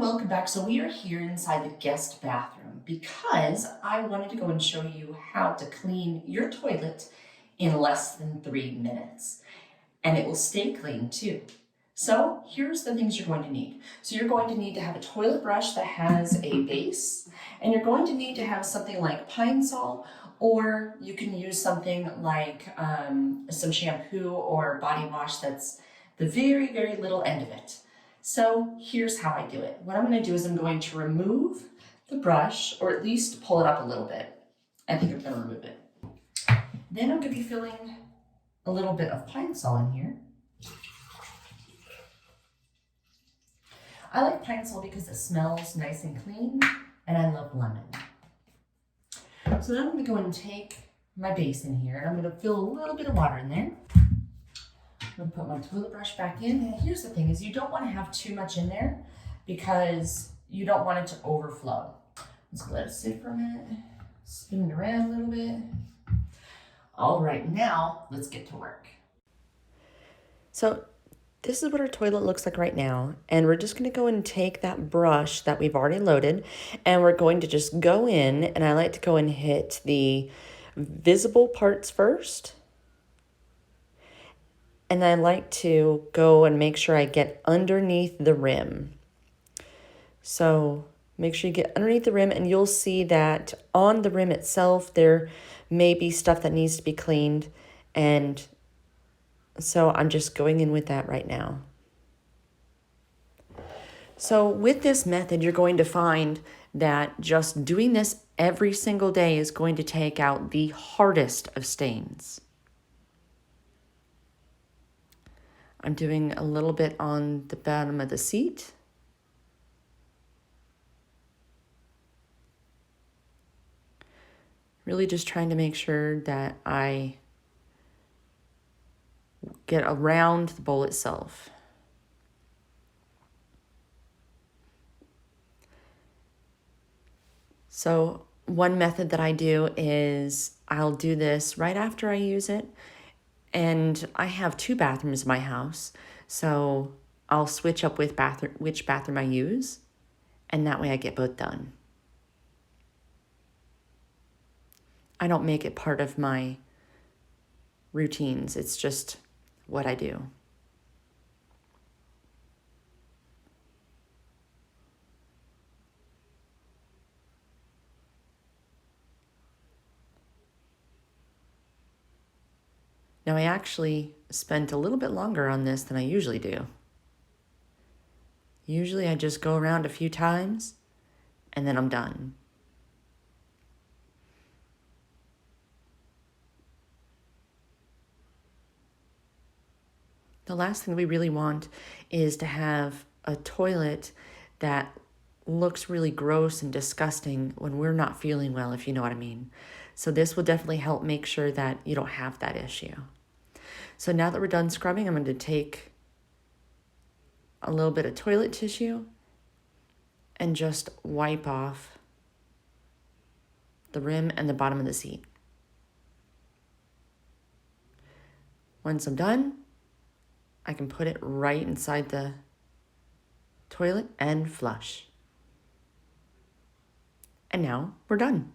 welcome back. So we are here inside the guest bathroom because I wanted to go and show you how to clean your toilet in less than 3 minutes. And it will stay clean too. So here's the things you're going to need. So you're going to need to have a toilet brush that has a base, and you're going to need to have something like Pine Sol, or you can use something like some shampoo or body wash that's the very, very little end of it. So here's how I do it. What I'm going to do is I'm going to remove the brush, or at least pull it up a little bit. I think I'm going to remove it. Then I'm going to be filling a little bit of Pine Sol in here. I like Pine Sol because it smells nice and clean, and I love lemon. So then I'm going to go and take my base in here, and I'm going to fill a little bit of water in there. I'm going to put my toilet brush back in, and here's the thing is you don't want to have too much in there because you don't want it to overflow. Let's let it sit for a minute, spin it around a little bit. All right, now let's get to work. So this is what our toilet looks like right now, and we're just going to go and take that brush that we've already loaded, and we're going to just go in, and I like to go and hit the visible parts first, and I like to go and make sure I get underneath the rim. So make sure you get underneath the rim, and you'll see that on the rim itself there may be stuff that needs to be cleaned, and so I'm just going in with that right now. So with this method, you're going to find that just doing this every single day is going to take out the hardest of stains. I'm doing a little bit on the bottom of the seat. Really just trying to make sure that I get around the bowl itself. So one method that I do is I'll do this right after I use it. And I have 2 bathrooms in my house, so I'll switch up with which bathroom I use, and that way I get both done. I don't make it part of my routines. It's just what I do. Now I actually spent a little bit longer on this than I usually do. Usually I just go around a few times and then I'm done. The last thing we really want is to have a toilet that looks really gross and disgusting when we're not feeling well, if you know what I mean. So this will definitely help make sure that you don't have that issue. So now that we're done scrubbing, I'm going to take a little bit of toilet tissue and just wipe off the rim and the bottom of the seat. Once I'm done, I can put it right inside the toilet and flush. And now we're done.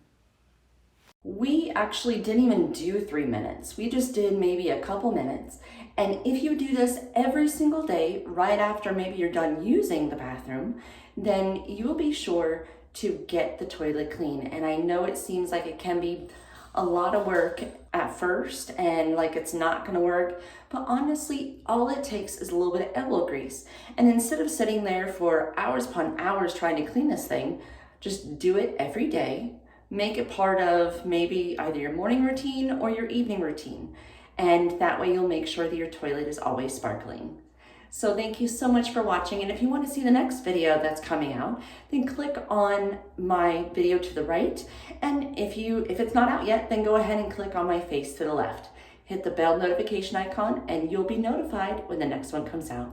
We actually didn't even do 3 minutes. We just did maybe a couple minutes. And if you do this every single day, right after maybe you're done using the bathroom, then you will be sure to get the toilet clean. And I know it seems like it can be a lot of work at first and like it's not gonna work, but honestly, all it takes is a little bit of elbow grease. And instead of sitting there for hours upon hours trying to clean this thing, just do it every day. Make it part of maybe either your morning routine or your evening routine. And that way you'll make sure that your toilet is always sparkling. So thank you so much for watching. And if you want to see the next video that's coming out, then click on my video to the right. And if it's not out yet, then go ahead and click on my face to the left. Hit the bell notification icon and you'll be notified when the next one comes out.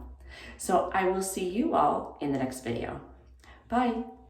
So I will see you all in the next video. Bye.